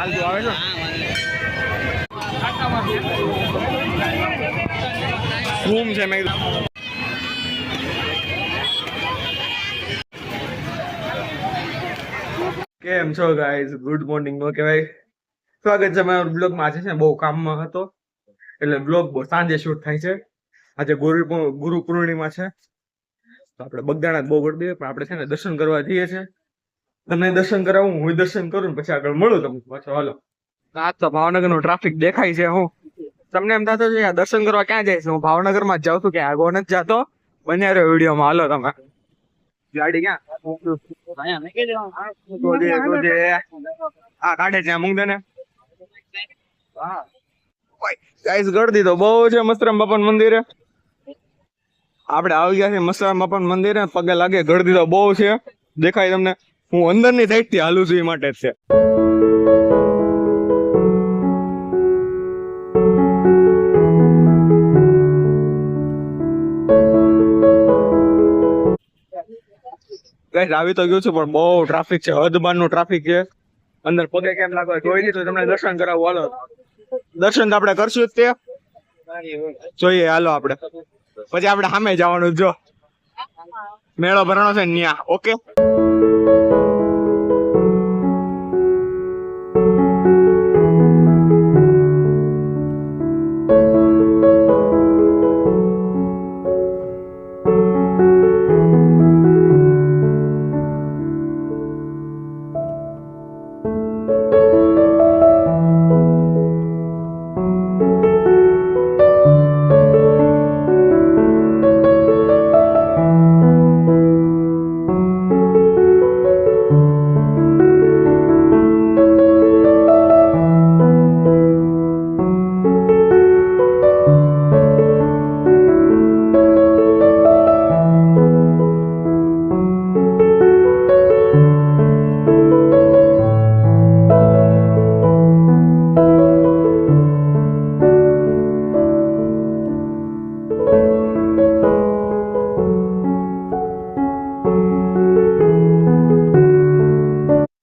હાલતું આવે છે રૂમ છે મેં કેમ છો ગાઈઝ ગુડ મોર્નિંગ નો કહેવાય સ્વાગત છે મારા બ્લોગમાં. આજે છે બહુ કામમાં હતો એટલે બ્લોગ સાંજે શૂટ થાય છે. આજે ગુરુ પૂર્ણિમા છે તો આપણે બગદાણા બહુ ગરદી પણ આપણે છે ને દર્શન કરવા જઈએ છીએ. તમને દર્શન કરાવું, હું દર્શન કરું પછી આગળ મળું તમને પાછો. હાલો, આજ તો ભાવનગર નું ટ્રાફિક દેખાય છે. હું તમને એમ થતો છે દર્શન કરવા ક્યાં જાય છે, હું ભાવનગર માં જ જાઉં છું, ક્યાં આગો નથી જાતો. બન્યા રહ્યો વિડીયોમાં. હાલો તમે ગાડી ક્યાં આ કાઢે છે મૂંગ ને. ગાઈસ ગળદી તો બહુ છે મસ્તરામ બાપા મંદિરે. આપણે આવી ગયા છે મસ્તરામ બાપા મંદિરે. પગે લાગે ગળદી તો બહુ છે, દેખાય તમને. હું અંદર ની સાઈડ થી હાલું છું એ માટે જ છે. ગાઈસ આવી તો ગયું છું પણ બહુ ટ્રાફિક છે, હદબાર નું ટ્રાફિક છે. અંદર પગે કેમ લાગવા જોઈ લીધું, તમને દર્શન કરાવવું. હાલો દર્શન તો આપણે કરશું જ તે જોઈએ. હાલો આપણે પછી આપણે સામે જવાનું. જો મેળો ભરવાનો છે ન્યા. ઓકે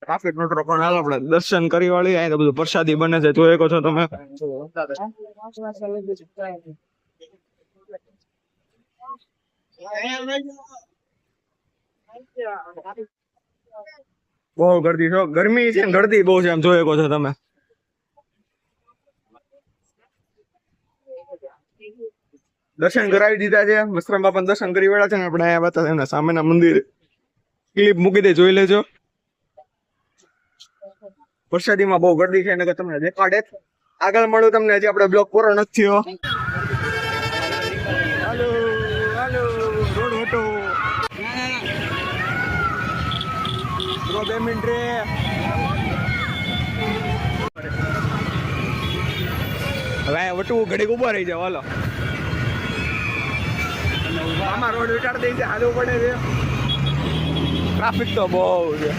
ટ્રાફિક નો ટ્રોકો. હાલ આપણે દર્શન કરી વાળી. અહીં તો બધું પ્રસાદી બને છે, જોઈ શકો છો તમે. બહુ ગરદી છો, ગરમી છે ગરદી બહુ છે, એમ જોઈ શકો છો તમે. દર્શન કરાવી દીધા છે, મસ્તરામ બાપા દર્શન કરી વાળા છે ને. આપણે અહીંયા બતા એમના સામેના મંદિર ક્લિપ મૂકી દે, જોઈ લેજો. પ્રસાદીમાં બહુ ગરદી છે એને તમને દેખાડે. આગળ મળું તમને, હજી આપણે બ્લોક પૂરો નથી થયો. હાલો હાલો રોડ હટો બ્રો, 2 મિનિટ રે. હવે વટવું ઘડીક ઉભા રહી જાવ. હાલો આમાં રોડ વિચાર દઈ છે, હાલવું પડે છે. ટ્રાફિક તો બહુ છે.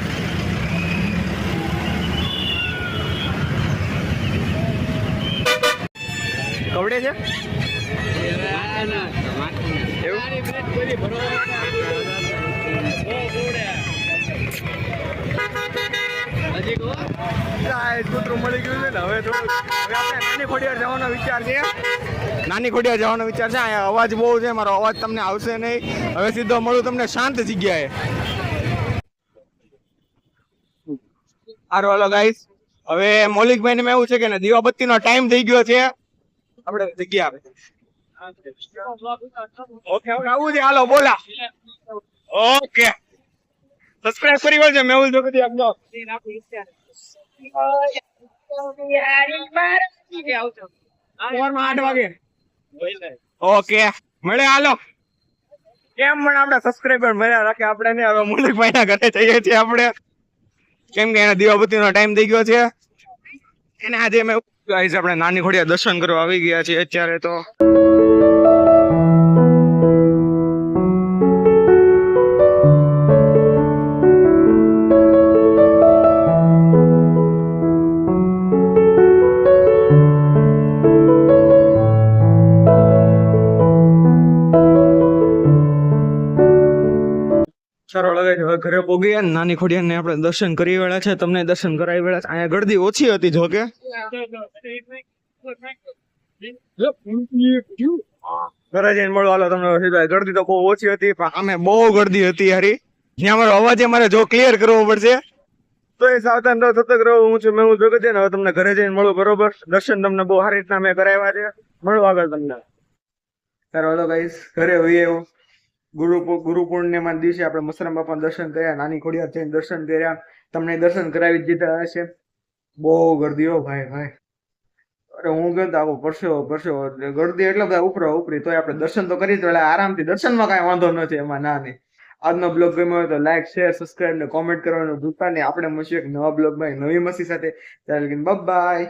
કવડે છે કૂતરું મળી ગયું છે ને. હવે આપણે નાની ખોડિયાર જવાનો વિચાર છે. નાની ખોડિયાર જવાનો વિચાર છે. અહીંયા અવાજ બહુ છે, મારો અવાજ તમને આવશે નહીં. હવે સીધો મળું તમને શાંત જગ્યાએ. હાલો ગાઈસ, હવે મૌલિકભાઈ ને એવું છે કે દીવાબત્તી નો ટાઈમ થઈ ગયો છે. આપણે જગ્યા ઓકે આવું છે. હાલો બોલા. ઓકે સબસ્ક્રાઇબ કરી વાળજો મેહુલ જોગતી આપનો. 8 વાગે ઓકે મળે. હાલો કેમ પણ આપણે સબસ્ક્રાઇબર મળ્યા રાખે આપણે ને. હવે મૌલિકભાઈ ના ઘરે જઈએ છીએ આપણે, કેમ કે એના દીવાબત્તી નો ટાઈમ થઈ ગયો છે. એને આજે અમે આપણે નાની ખોડિયા દર્શન કરવા આવી ગયા છીએ અત્યારે તો. સારો લાગે છે. હવે ઘરે પોગી ગયા ને નાની ખોડિયાને આપણે દર્શન કરી વેળા છે, તમને દર્શન કરાવી વેળા છે. અહીંયા ગળદી ઓછી હતી જો કે ઘરે જઈને મળો હાલો તમને સીધા. ગળદી તો બહુ ઓછી હતી પણ આમે બહુ ગળદી હતી યારી. જ્યાં મારો અવાજ મારે જો ક્લિયર કરવો પડશે તો એ સાવધાન રહો, સતર્ક રહો. હું છું જોગત. હવે તમને ઘરે જઈને મળું બરોબર. દર્શન તમને બહુ સારી રીતના મેં કરાવ્યા છે. મળો આગળ તમને. સારો હલો ગાઈસ, ઘરે હોઈએ એવું ગુરુ પૂર્ણિમા દિવસે આપણે મસરામ બાપાના દર્શન કર્યા, નાની ખોડિયાર જઈને દર્શન કર્યા. તમને દર્શન કરાવી જ દીધા હશે. બહુ ગરદી હો ભાઈ ભાઈ. અરે હું ગયો આવો પરસ્યો ગરદી એટલે બધા ઉપરી તોય આપણે દર્શન તો કરી તો આરામથી. દર્શનમાં કાંઈ વાંધો નથી એમાં. ના નહીં. આજનો બ્લોગ ગમ્યો હોય તો લાઈક, શેર, સબસ્ક્રાઈબ ને કોમેન્ટ કરવાનું ભૂલતા નહીં. આપણે મળીશું એક નવા બ્લોગમાં નવી મસ્તી સાથે. ત્યારે બાય બાય.